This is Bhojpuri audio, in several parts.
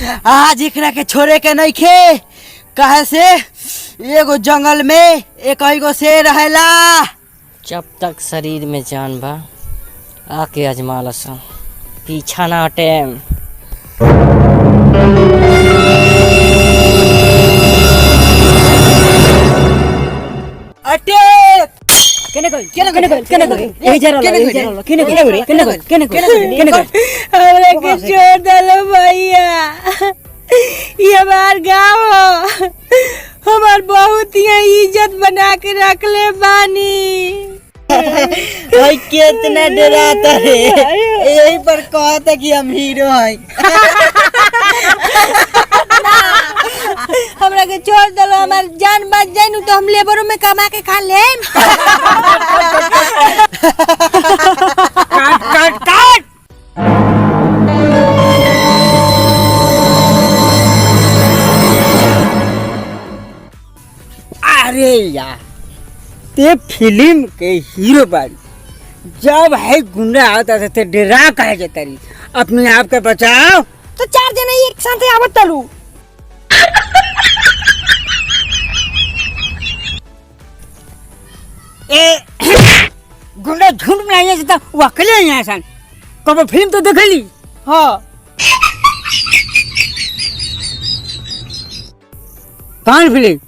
आज एकरा के छोड़े के नहीं खे। कहे से एगो जंगल में एक गो शेर रहेला। जब तक शरीर में जान बा आके अजमा लसन, पीछा ना हटे। अटैक केने कोई यही जा रहला केने हमरा के छोड़ दलो भैया, ये हमार गाँव हो, हमार बहुत ही इज्जत बना के रख ले बानी। भाई कितना डराता है, यही पर कहता कि हम हीरो हैं। हमरा के छोड़ दलो, हमार जान बच जाए नु तो हम लेबरों में कमा के खा लेम। काट अरे यार, ते फिल्म के हीरो बारी, जब है गुंडा आता था ते डरा कहे जाता रही। अपने आप के बचाओ। तो 4 जने एक साथ आवत तलू। ए गुंडा झुंड में आया जाता, वो अकेले आया सन। कब फिल्म तो देख ली? हाँ, कौन फिल्म?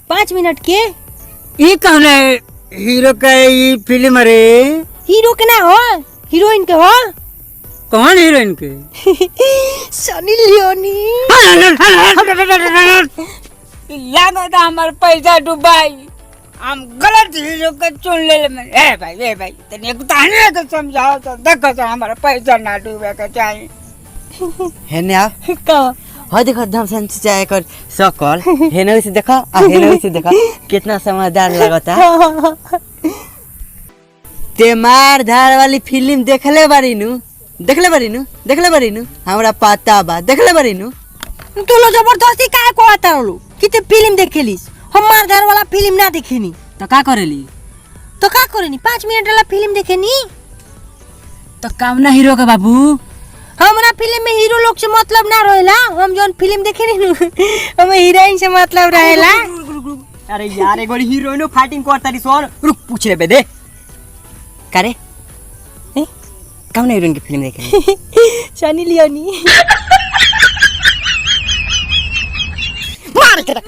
5 मिनट के। ये कौन है हीरो का ये फिल्म? अरे हीरो के ना हो, हीरोइन के हो। कौन हीरोइन के? सनी लियोनी। याद हमारे पैसा डुबाई, हम गलत हीरो का चुन ले। भाई तने एक ताने तो समझाओ तो देखो तो हमारा पैसा ना डूबे का चाहिए। है ना का हाँ देखो धम से चाहे कर सकल है ना, वैसे देखा है ना, वैसे देखा कितना समझदार लगता। ते मार धार वाली फिल्म देखले बारी नु हमरा पता बा, देखले बारी नु। तू लो जबरदस्ती काहे को आता लो कि ते फिल्म देखेलिस? हमार घर वाला फिल्म ना देखेनी तो का करेली? तो का करेनी? 5 मिनट वाला फिल्म देखेनी। तो काम ना हीरो का बाबू। हमरा फिल्म में हीरो लोग से मतलब ना रहेला। हम जोन फिल्म देखेनी नु हमें हीरोइन से मतलब रहेला। अरे यार एगो हीरोइनो फाइटिंग करता रही सोन। रुक पूछ ले बे दे करे कौन हीरोइन की फिल्म देखे? सनी लियोनी। मार के रख,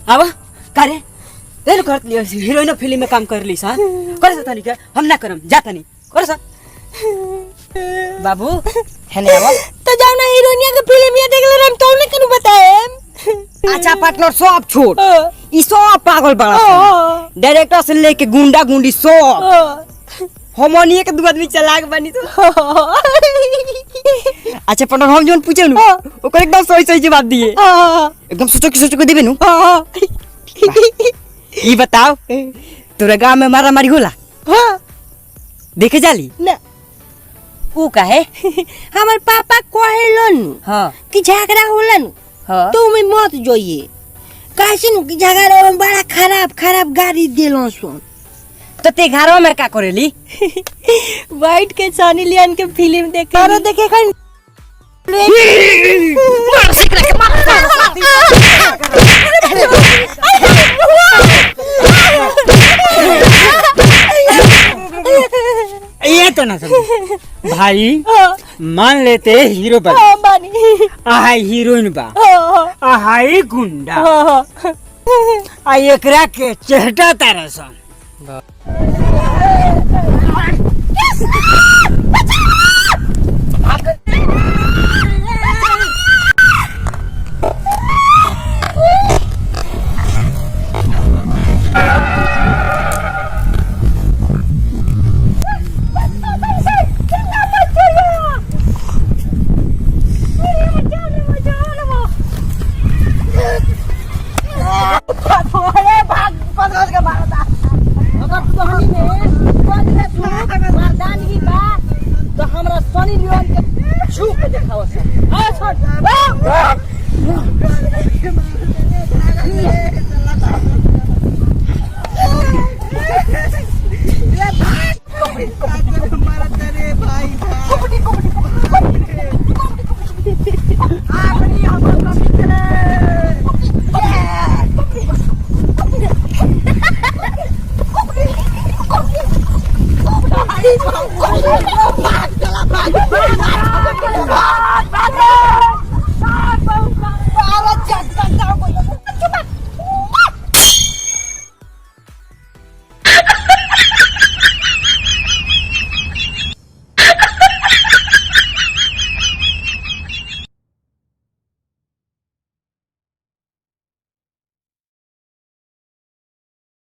अब करे तेरे कर लियो हीरोइन फिल्म में काम कर ली सा कर सकता नहीं क्या? हम ना करम जाता नहीं कर सा बाबू है नहीं। अब तो जाओ ना हीरोइनिया के फिल्म ये देख ले, हम तो ने कनु बताए। अच्छा पार्टनर सब छोड़, ई सब पागल बड़ा डायरेक्टर से लेके गुंडा गुंडी सब हमनिए के दू आदमी चलाक बनी तो। अच्छा पार्टनर हम जोन पूछे नु ओकर एकदम सही जवाब दिए, एकदम सोच के देबे नु। ई बताओ तोरा गांव में मारा मारी होला? हां देखे जाली ना। ऊ काहे? हमार पापा कहेलन हां कि झगड़ा होलन हां तो मैं मत जोइए, कैसे नु कि झगड़ा में बड़ा खराब गाड़ी देलो सुन। तो ते घरवा में का करेली? वाइट के सनी लियोन के फिल्म देखे। अरे देखे खन मार सिकरा के मार। ये तो ना समझ भाई, मान लेते हीरो बन आहाई हीरोइन बा आहाई गुंडा आ एकरा के चेहटा तारा सन। मर्दानगी बा। भाग